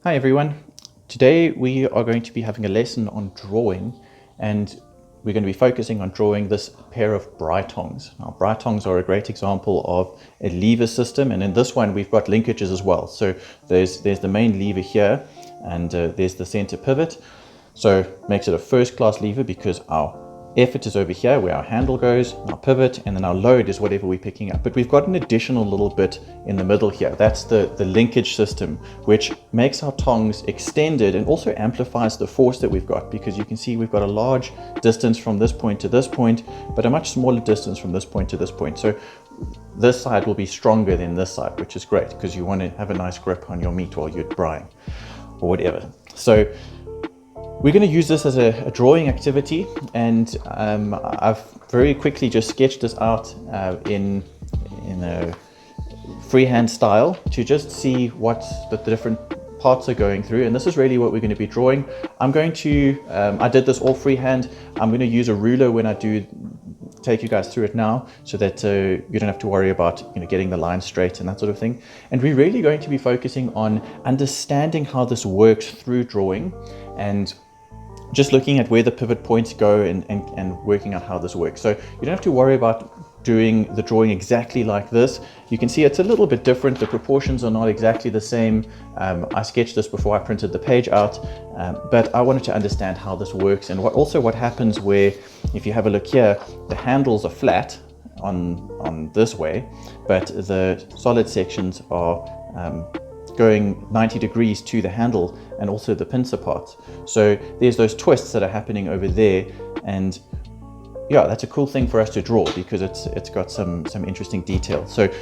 Hi everyone. Today we are going to be having a lesson on drawing, and we're going to be focusing on drawing this pair of brightongs. Now brightongs are a great example of a lever system, and in this one we've got linkages as well. So there's the main lever here, and there's the center pivot. So it makes it a first class lever because our effort is over here where our handle goes, our pivot, and then our load is whatever we're picking up. But we've got an additional little bit in the middle here. That's the linkage system, which makes our tongs extended and also amplifies the force that we've got, because you can see we've got a large distance from this point to this point, but a much smaller distance from this point to this point. So this side will be stronger than this side, which is great because you want to have a nice grip on your meat while you're drying or whatever. So we're going to use this as a drawing activity, and I've very quickly just sketched this out in a freehand style to just see what the different parts are going through. And this is really what we're going to be drawing. I'm going to, I did this all freehand. I'm going to use a ruler when I do take you guys through it now, so that you don't have to worry about getting the line straight and that sort of thing. And we're really going to be focusing on understanding how this works through drawing, and just looking at where the pivot points go and working out how this works. So you don't have to worry about doing the drawing exactly like this. You can see it's a little bit different. The proportions are not exactly the same. I sketched this before I printed the page out, but I wanted to understand how this works, and what happens where, if you have a look here, the handles are flat on this way, but the solid sections are going 90 degrees to the handle and also the pincer parts. So there's those twists that are happening over there, and yeah, that's a cool thing for us to draw because it's got some interesting detail. So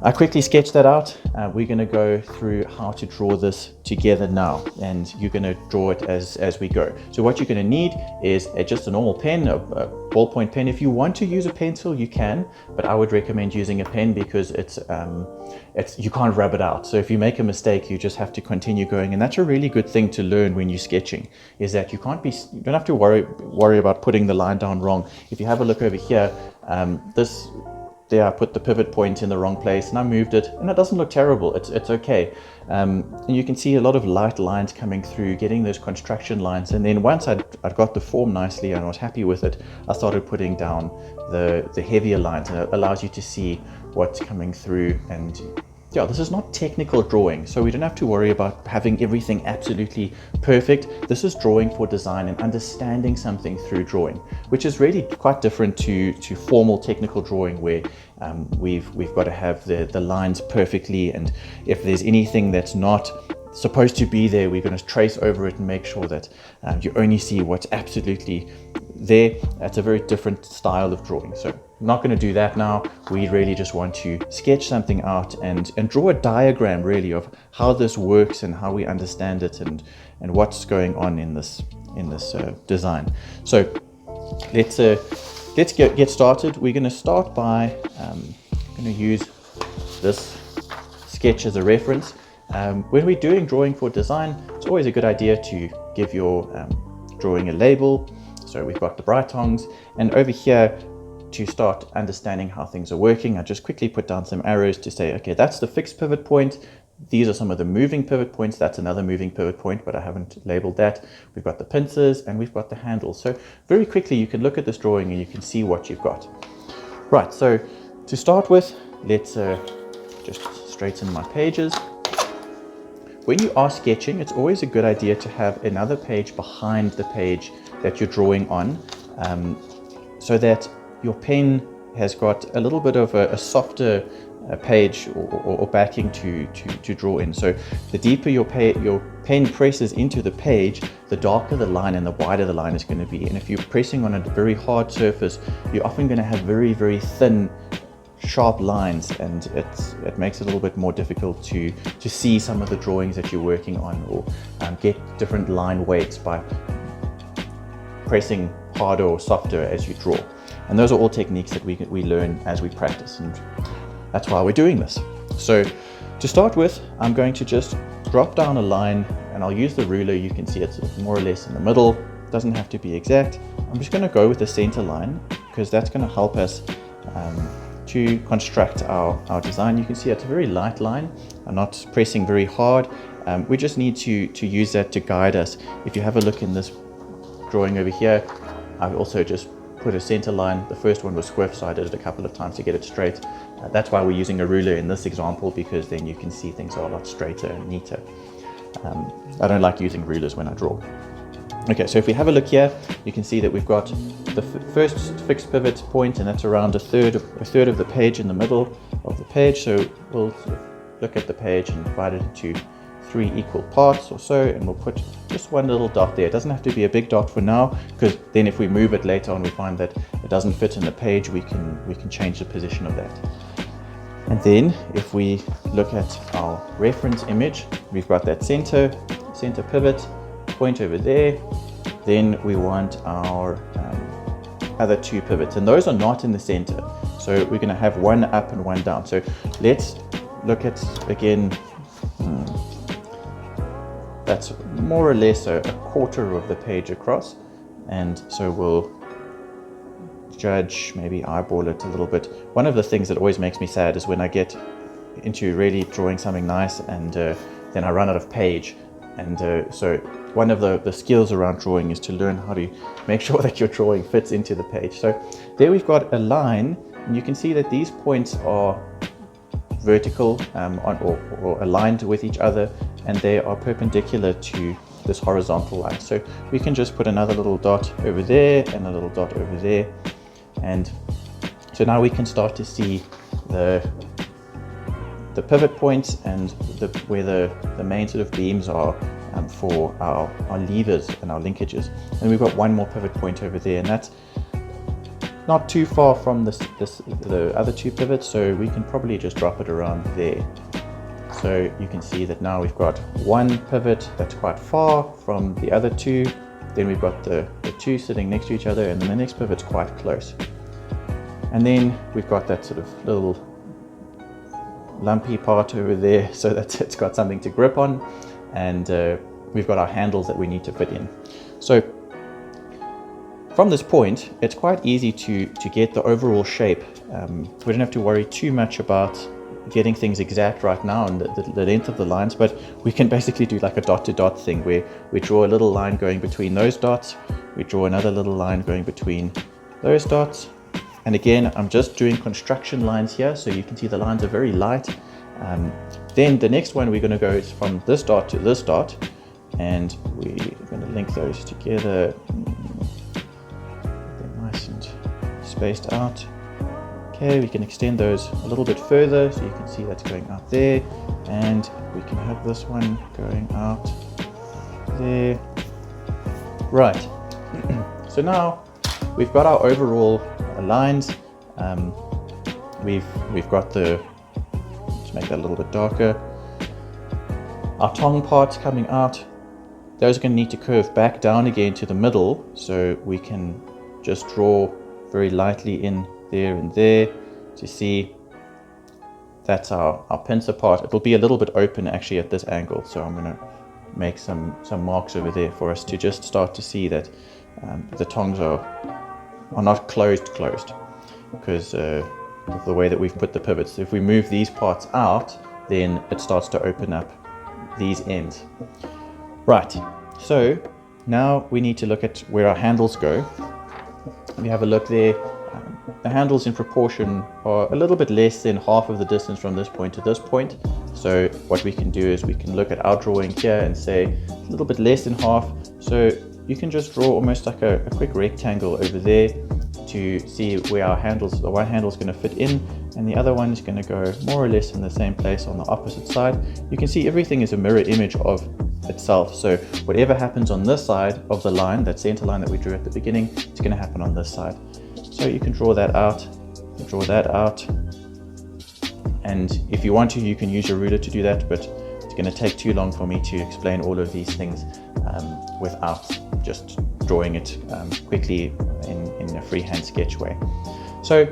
I quickly sketched that out. We're going to go through how to draw this together now, and you're going to draw it as we go. So what you're going to need is just a normal pen, a ballpoint pen. If you want to use a pencil, you can, but I would recommend using a pen because you can't rub it out. So if you make a mistake, you just have to continue going, and that's a really good thing to learn when you're sketching, is that you don't have to worry about putting the line down wrong. If you have a look over here, there I put the pivot point in the wrong place and I moved it, and it doesn't look terrible. It's okay. And you can see a lot of light lines coming through, getting those construction lines. And then once I'd got the form nicely and I was happy with it, I started putting down the heavier lines, and it allows you to see what's coming through. And yeah, this is not technical drawing, so we don't have to worry about having everything absolutely perfect. This is drawing for design and understanding something through drawing, which is really quite different to formal technical drawing, where we've got to have the lines perfectly, and if there's anything that's not supposed to be there, we're going to trace over it and make sure that you only see what's absolutely there. That's a very different style of drawing, so I'm not going to do that now. We really just want to sketch something out and draw a diagram really of how this works and how we understand it and what's going on in this design. So let's get started. We're going to start by going to use this sketch as a reference. When we're doing drawing for design, it's always a good idea to give your drawing a label. So we've got the brightongs, and over here, to start understanding how things are working, I just quickly put down some arrows to say, okay, that's the fixed pivot point. These are some of the moving pivot points. That's another moving pivot point, but I haven't labeled that. We've got the pincers and we've got the handles. So very quickly, you can look at this drawing and you can see what you've got. Right, so to start with, let's just straighten my pages. When you are sketching, it's always a good idea to have another page behind the page that you're drawing on, so that your pen has got a little bit of a softer page or backing to draw in. So the deeper your pen presses into the page, the darker the line and the wider the line is going to be. And if you're pressing on a very hard surface, you're often going to have very, very thin, sharp lines, and it makes it a little bit more difficult to see some of the drawings that you're working on, or get different line weights by pressing harder or softer as you draw. And those are all techniques that we learn as we practice, and that's why we're doing this. So to start with, I'm going to just drop down a line, and I'll use the ruler. You can see it's more or less in the middle. Doesn't have to be exact. I'm just going to go with the center line because that's going to help us to construct our design. You can see it's a very light line. I'm not pressing very hard. We just need to use that to guide us. If you have a look in this drawing over here, I've also just put a center line. The first one was squiff, so I did it a couple of times to get it straight. That's why we're using a ruler in this example, because then you can see things are a lot straighter and neater. I don't like using rulers when I draw. Okay, so if we have a look here, you can see that we've got the first fixed pivot point, and that's around a third of the page in the middle of the page. So we'll sort of look at the page and divide it into 3 equal parts or so, and we'll put just one little dot there. It doesn't have to be a big dot for now, because then if we move it later on, we find that it doesn't fit in the page, we can change the position of that. And then if we look at our reference image, we've got that center pivot point over there. Then we want our other 2 pivots, and those are not in the center. So we're going to have one up and one down. So let's look at, again, that's more or less a quarter of the page across. And so we'll judge, maybe eyeball it a little bit. One of the things that always makes me sad is when I get into really drawing something nice and then I run out of page. And so one of the skills around drawing is to learn how to make sure that your drawing fits into the page. So there we've got a line, and you can see that these points are vertical or aligned with each other, and they are perpendicular to this horizontal line. So we can just put another little dot over there and a little dot over there. And so now we can start to see the pivot points and where the main sort of beams are for our levers and our linkages. And we've got one more pivot point over there, and that's not too far from the other 2 pivots, so we can probably just drop it around there. So you can see that now we've got one pivot that's quite far from the other 2. Then we've got the 2 sitting next to each other, and then the next pivot's quite close. And then we've got that sort of little lumpy part over there, so that it's got something to grip on, and we've got our handles that we need to fit in. So from this point, it's quite easy to get the overall shape. We don't have to worry too much about getting things exact right now and the length of the lines, but we can basically do like a dot-to-dot thing where we draw a little line going between those dots, we draw another little line going between those dots. And again, I'm just doing construction lines here, so you can see the lines are very light. Then the next one we're going to go is from this dot to this dot, and we're going to link those together. They're nice and spaced out. Okay, we can extend those a little bit further, so you can see that's going out there, and we can have this one going out there. Right, so now we've got our overall lines. We've got let's make that a little bit darker. Our tongue parts coming out, those are going to need to curve back down again to the middle, so we can just draw very lightly in there and there to see that's our pincer part. It'll be a little bit open actually at this angle, so I'm going to make some marks over there for us to just start to see that the tongues are not closed, because of the way that we've put the pivots. If we move these parts out, then it starts to open up these ends. Right, so now we need to look at where our handles go. We have a look there. The handles in proportion are a little bit less than half of the distance from this point to this point. So what we can do is we can look at our drawing here and say a little bit less than half. So you can just draw almost like a quick rectangle over there to see where our handles, the one handle is going to fit in, and the other one is going to go more or less in the same place on the opposite side. You can see everything is a mirror image of itself. So whatever happens on this side of the line, that center line that we drew at the beginning, it's going to happen on this side. So you can draw that out, and if you want to, you can use your ruler to do that, but it's going to take too long for me to explain all of these things without just drawing it quickly in a freehand sketch way. So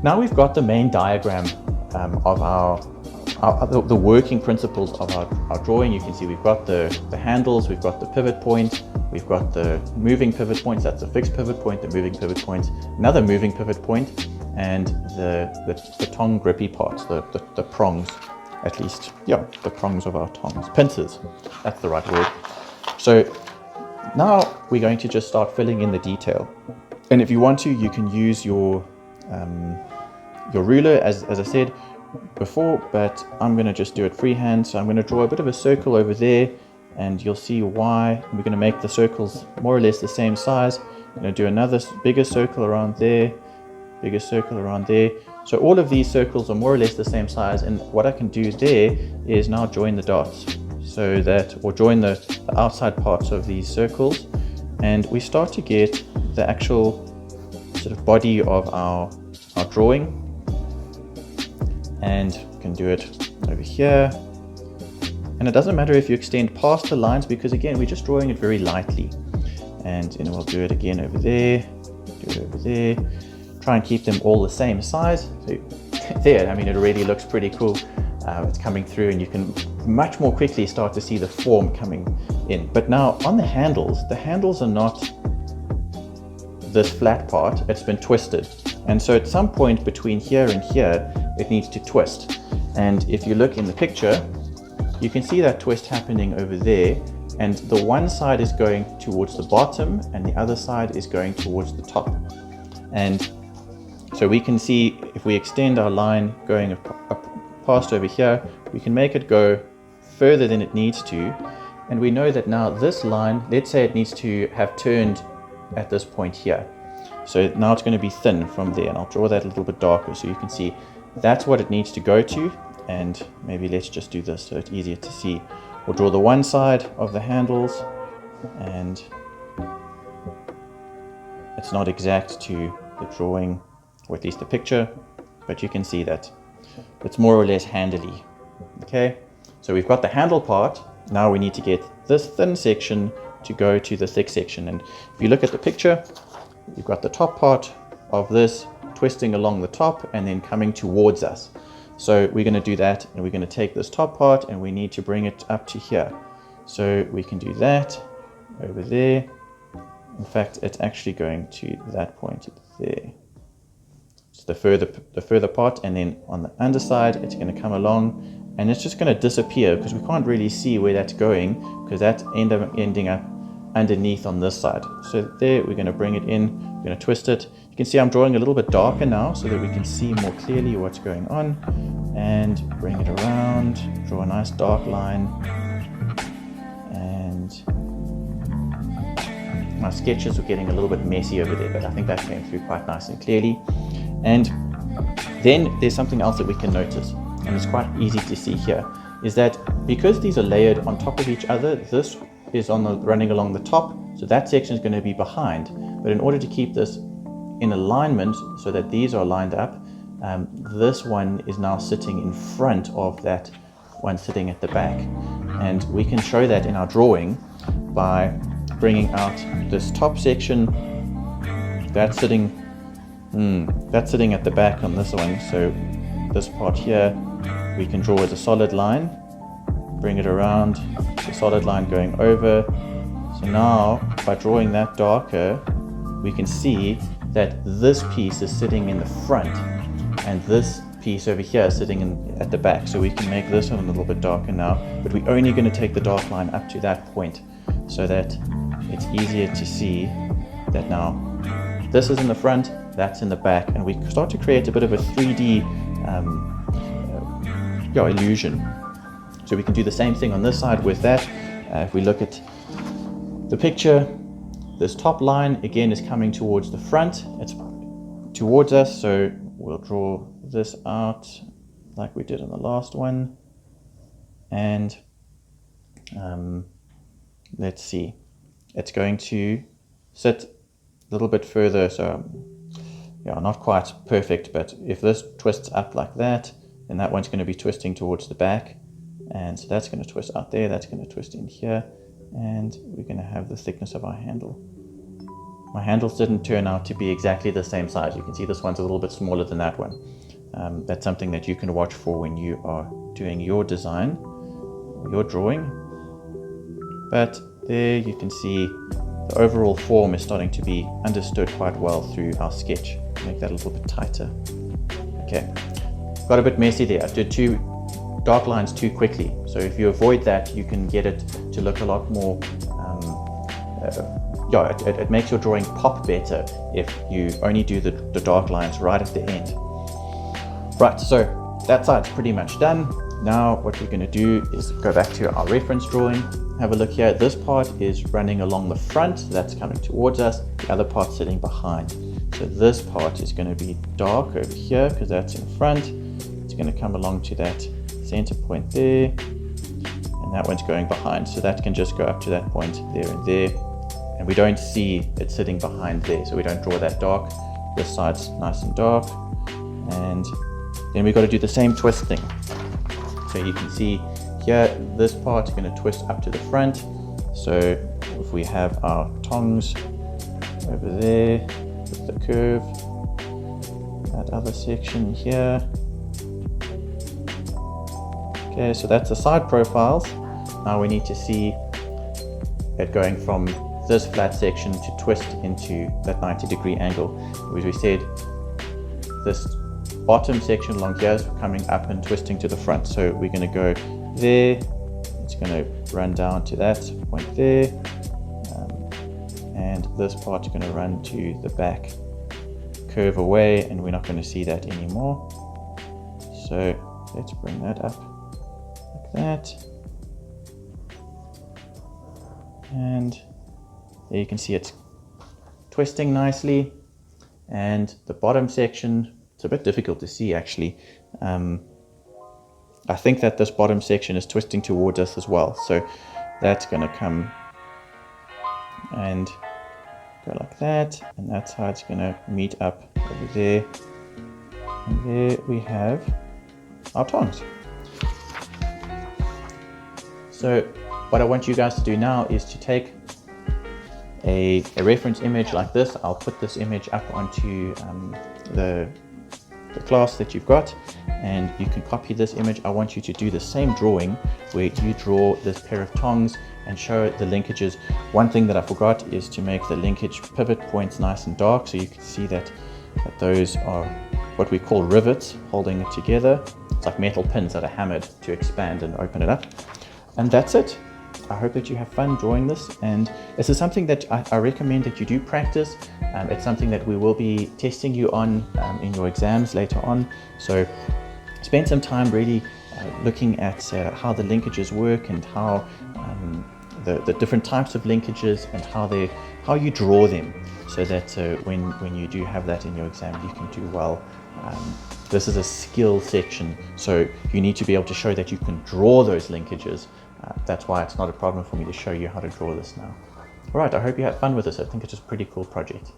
now we've got the main diagram of the working principles of our drawing. You can see we've got the handles, we've got the pivot point, we've got the moving pivot points, that's a fixed pivot point, the moving pivot point, another moving pivot point, and the tongue grippy parts, the prongs at least, yeah, the prongs of our tongs, pincers, that's the right word. So now we're going to just start filling in the detail. And if you want to, you can use your ruler, as I said before, but I'm going to just do it freehand. So I'm going to draw a bit of a circle over there, and you'll see why. We're going to make the circles more or less the same size. I'm going to do another bigger circle around there, bigger circle around there. So all of these circles are more or less the same size, and what I can do there is now join the dots, so that, or join the outside parts of these circles, and we start to get the actual sort of body of our drawing. And you can do it over here, and it doesn't matter if you extend past the lines, because again we're just drawing it very lightly. And we'll do it again over there, do it over there, try and keep them all the same size. So there, I mean, it already looks pretty cool. It's coming through, and you can much more quickly start to see the form coming in. But now on the handles are not this flat part, it's been twisted. And so at some point between here and here, it needs to twist. And if you look in the picture, you can see that twist happening over there. And the one side is going towards the bottom, and the other side is going towards the top. And so we can see, if we extend our line going up past over here, we can make it go further than it needs to. And we know that now this line, let's say it needs to have turned at this point here. So now it's going to be thin from there, and I'll draw that a little bit darker so you can see that's what it needs to go to. And maybe let's just do this so it's easier to see. We'll draw the one side of the handles, and it's not exact to the drawing, or at least the picture, but you can see that it's more or less handily. Okay, so we've got the handle part. Now we need to get this thin section to go to the thick section. And if you look at the picture, you've got the top part of this twisting along the top and then coming towards us. So we're going to do that, and we're going to take this top part and we need to bring it up to here. So we can do that over there. In fact, it's actually going to that point there. It's the further part, and then on the underside it's going to come along, and it's just going to disappear because we can't really see where that's going, because that's ending up underneath on this side. So there, we're going to bring it in, we're going to twist it. You can see I'm drawing a little bit darker now so that we can see more clearly what's going on, and bring it around, draw a nice dark line. And my sketches were getting a little bit messy over there, but I think that came through quite nice and clearly. And then there's something else that we can notice, and it's quite easy to see here, is that because these are layered on top of each other, this is running along the top, so that section is going to be behind. But in order to keep this in alignment so that these are lined up, this one is now sitting in front of that one sitting at the back. And we can show that in our drawing by bringing out this top section that's sitting at the back on this one. So this part here we can draw as a solid line, bring it around, the solid line going over. So now by drawing that darker, we can see that this piece is sitting in the front and this piece over here is sitting at the back. So we can make this one a little bit darker now, but we're only going to take the dark line up to that point so that it's easier to see that now this is in the front, that's in the back, and we start to create a bit of a 3D illusion. So we can do the same thing on this side with that. If we look at the picture, this top line again is coming towards the front, it's towards us, so we'll draw this out like we did on the last one. And let's see, it's going to sit a little bit further, so yeah, not quite perfect, but if this twists up like that, then that one's going to be twisting towards the back, and so that's going to twist out there, that's going to twist in here, and we're going to have the thickness of our handle. My handles didn't turn out to be exactly the same size. You can see this one's a little bit smaller than that one. That's something that you can watch for when you are doing your design, your drawing. But there you can see the overall form is starting to be understood quite well through our sketch. Make that a little bit tighter. Okay, got a bit messy there. I did two dark lines too quickly. So if you avoid that, you can get it to look a lot more, it makes your drawing pop better if you only do the dark lines right at the end. Right, so that side's pretty much done. Now what we're going to do is go back to our reference drawing. Have a look here. This part is running along the front, so that's coming towards us. The other part's sitting behind. So this part is going to be dark over here because that's in front. It's going to come along to that center point there, and that one's going behind. So that can just go up to that point there and there. And we don't see it sitting behind there, so we don't draw that dark. This side's nice and dark. And then we've got to do the same twisting. So you can see here, this part is going to twist up to the front. So if we have our tongs over there with the curve, that other section here. Okay, so that's the side profiles. Now we need to see it going from this flat section to twist into that 90-degree angle. As we said, this bottom section along here is coming up and twisting to the front. So we're going to go there, it's going to run down to that point there, and this part's going to run to the back, curve away, and we're not going to see that anymore. So let's bring that up like that, and there you can see it's twisting nicely. And the bottom section, it's a bit difficult to see actually. I think that this bottom section is twisting towards us as well. So that's going to come and go like that. And that's how it's going to meet up over there. And there we have our tongs. So what I want you guys to do now is to take a reference image like this. I'll put this image up onto the class that you've got, and you can copy this image. I want you to do the same drawing where you draw this pair of tongs and show the linkages. One thing that I forgot is to make the linkage pivot points nice and dark, so you can see that those are what we call rivets holding it together. It's like metal pins that are hammered to expand and open it up. And that's it. I hope that you have fun drawing this, and this is something that I recommend that you do practice. It's something that we will be testing you on in your exams later on. So spend some time really looking at how the linkages work and how the different types of linkages and how you draw them, so that when you do have that in your exam, you can do well. This is a skill section, so you need to be able to show that you can draw those linkages. That's why it's not a problem for me to show you how to draw this now. Alright, I hope you had fun with this. I think it's a pretty cool project.